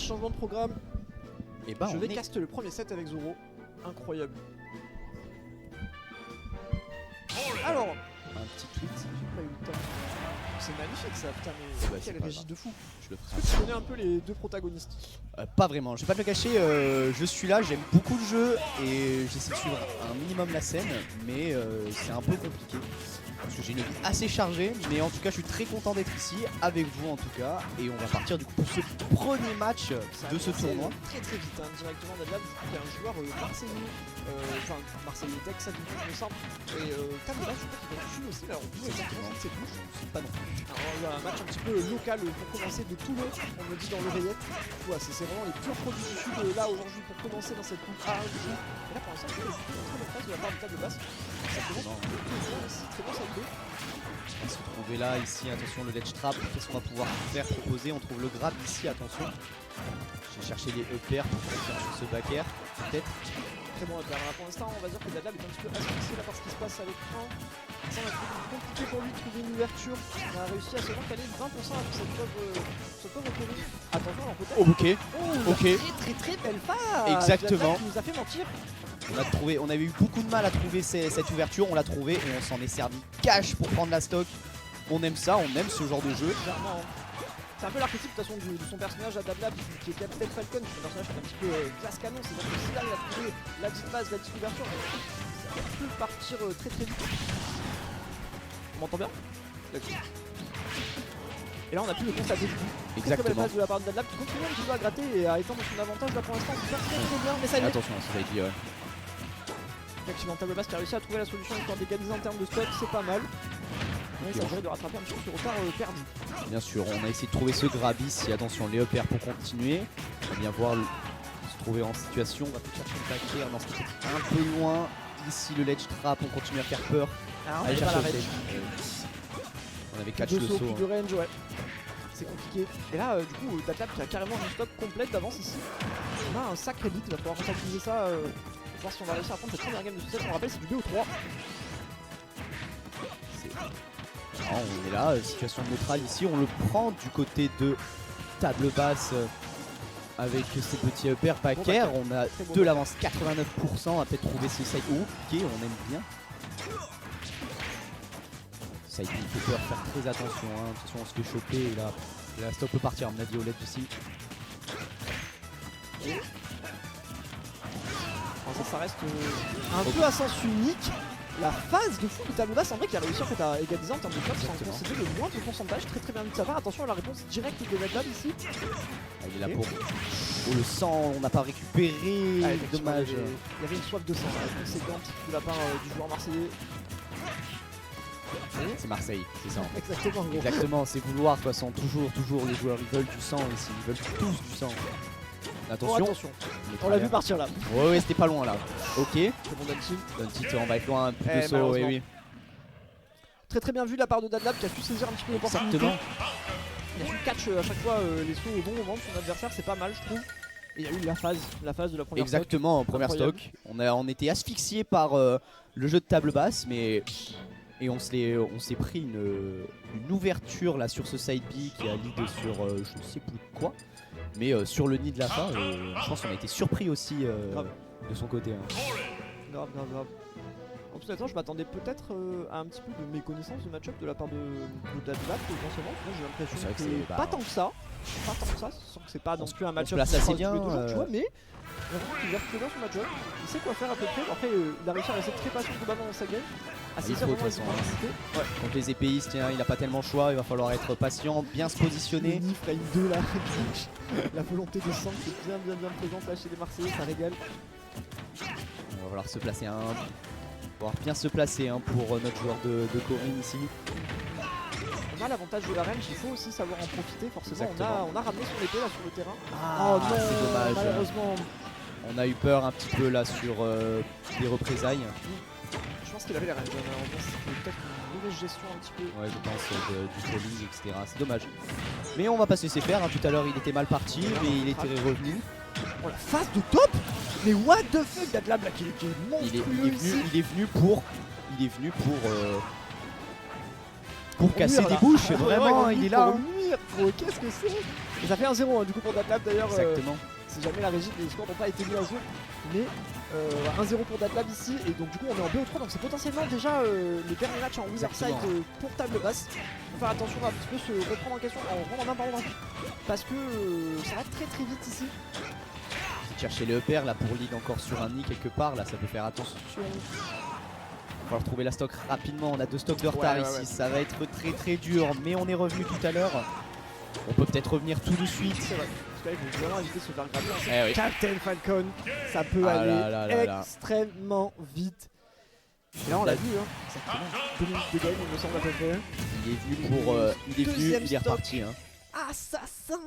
changement de programme. Et bah, je vais caster le premier set avec Zoro. Incroyable. Alors, un petit tweet. j'ai pas eu le temps. C'est magnifique ça, putain, mais Bah, quelle régie de fou. Je le Est-ce que tu connais un peu les deux protagonistes? Pas vraiment, je vais pas te le cacher, je suis là, j'aime beaucoup le jeu et j'essaie de suivre un minimum la scène, mais c'est un peu compliqué. Parce que j'ai une vie assez chargée, mais en tout cas je suis très content d'être ici, avec vous en tout cas, et on va partir du coup pour ce premier match de ce tournoi. Très très vite, hein, directement d'Adlab, il y a un joueur marseillais, enfin marseillais Texas du coup, il me semble, et Tabula, je crois qu'il va dessus aussi, alors d'où exactement c'est bouche, je sais pas non plus. Alors il y a un match un petit peu local pour commencer de Toulon, on me dit dans l'oreillette, ouais, c'est vraiment les purs produits du sud là aujourd'hui pour commencer dans cette coupe A du coup. Et là pour l'instant, je trouve une très bonne phase de la part de table basse. Ça commence très bon ça idée. On va se retrouver là, ici, attention le ledge trap, qu'est-ce qu'on va pouvoir faire, proposer, on trouve le grab ici, attention. J'ai cherché les EPR pour faire sur ce back air, peut-être. Très bon EPR, pour l'instant on va dire que Dadlab est un petit peu asphyxié là par ce qui se passe avec Franck. Ça va être compliqué pour lui de trouver une ouverture. On a réussi à seulement caler 20% avec cette pauvre Corinne. Attention alors peut-être. Oh, ok. Ok. Très belle phase. Exactement. Qui nous a fait mentir. On avait eu beaucoup de mal à trouver cette ouverture, on l'a trouvée et on s'en est servi cash pour prendre la stock. On aime ça, on aime ce genre de jeu. Clairement. C'est un peu l'archétype de toute façon de son personnage à Dadlab qui est Captain Falcon, c'est un personnage qui est un petit peu classe canon, c'est-à-dire que s'il arrive à trouver la petite base, la petite ouverture, ça peut partir très très vite. On m'entend bien? Et là on a pu le constater du coup. Exactement. Très belle phase de la part de Dadlab qui continue un petit peu à gratter et à étendre son avantage là pour l'instant, c'est pas très bien, mais ça y est. Attention, ça va être dit, ouais. Effectivement, table basse qui a réussi à trouver la solution histoire d'égaliser en termes de stock, c'est pas mal. Mais ça permet de rattraper un petit peu ce retard perdu. Bien sûr, on a essayé de trouver ce grab ici, attention les EPR pour continuer. On va bien voir se trouver en situation, on va peut-être chercher le back air dans ce qui est un peu loin. Ici le ledge trap, on continue à faire peur. Ah, Allez chercher la le range. On avait catch le saut. Plus de range, ouais. C'est compliqué. Et là, du coup, Dadlab qui a carrément une stock complète d'avance ici. On a un sacré lead, il va falloir rentabiliser ça. Pour voir si on va réussir à prendre cette première game de ce set. On rappelle, c'est du 2 au 3. On est là, situation neutrale ici, on le prend du côté de table basse avec ces petits EPR back air. On a de l'avance 89%, on va peut-être trouver ce side. Oh, ok, on aime bien. Side il fait peur, faire très attention, hein. Attention on se fait choper et là la stock peut partir à mon avis au LED ici. Ça reste un peu à sens unique. La phase de fou de table basse en vrai qui a réussi en fait à égaliser en termes de points sans concéder le moins de pourcentage. Très bien de sa part. Attention à la réponse directe de Dadlab ici. Ah, il est là pour. Oh le sang, on n'a pas récupéré. Ah, dommage. Il y avait une soif de sang conséquente de la part du joueur marseillais. C'est Marseille, c'est ça. Exactement, gros. Exactement, c'est vouloir de toute façon. Toujours les joueurs ils veulent du sang ici, ils veulent tous du sang. Attention, on l'a vu partir là. Ouais, c'était pas loin là. Ok. C'est bon Duntit, on va être loin, plus de saut, oui. Très bien vu de la part de Dadlab qui a su saisir un petit peu l'opportunité. Exactement. Il a su catch à chaque fois les sauts au bon moment de son adversaire, c'est pas mal je trouve. Et il y a eu la phase de la première Exactement, stock. Première stock. On était asphyxié par le jeu de table basse, mais et on s'est pris une ouverture là sur ce side B qui a lead sur je ne sais plus quoi. Mais sur le nid de la fin, je pense qu'on a été surpris aussi de son côté. Hein. Grave. En plus, je m'attendais peut-être à un petit peu de méconnaissance de match-up de la part de Dadlab potentiellement. J'ai l'impression que pas tant que ça. Sans que c'est pas non plus un match-up assez bien, tu vois, mais il a très bien son match-up. Il sait quoi faire à peu près. Après, il a réussi à rester très patient globalement dans sa game. Il faut de toute façon. Contre les épéistes, il n'a pas tellement le choix, il va falloir être patient, bien se positionner. Frame 2 là, la volonté de sang qui est bien présente là chez les Marseillais, ça régale. Il va falloir se placer bien se placer pour notre joueur de Corinne ici. On a l'avantage de la range, il faut aussi savoir en profiter forcément. On a ramené son épée là sur le terrain. Oh non, c'est dommage. Malheureusement. On a eu peur un petit peu là sur des représailles. Je pense qu'il avait la range, c'était peut-être une mauvaise gestion un petit peu. Ouais, je pense du trolling, etc. C'est dommage. Mais on va pas se laisser faire, hein. Tout à l'heure il était mal parti, mais il était revenu. Oh la phase de top. Mais what the fuck, Dadlab là qui est monstrueux il est venu pour casser des bouches, vraiment, il est là. Qu'est-ce que c'est? Et ça fait 1-0 du coup pour Datlab d'ailleurs. Exactement. Si jamais la régie, les scores n'ont pas été mis à jour. Mais 1-0 pour Datlab ici. Et donc du coup on est en BO3. Donc c'est potentiellement déjà les derniers matchs en winner side pour table basse. Faut faire attention à un petit peu se reprendre en question, en reprendre en main pardon, parce que ça va très vite ici. Chercher le EPR là pour lead encore sur un nid quelque part, là ça peut faire attention. On va retrouver la stock rapidement, on a 2 stocks de retard ici, ça va être très dur, mais on est revenu tout à l'heure. On peut peut-être revenir tout de suite. C'est vrai, parce que là il faut vraiment éviter de se faire grabber. Oui. Captain Falcon, ça peut aller extrêmement vite. Et là on l'a vu, hein. Exactement. 2 minutes de game il me semble à peu près. Il est venu pour... il est venu, il est reparti. Hein. Assassin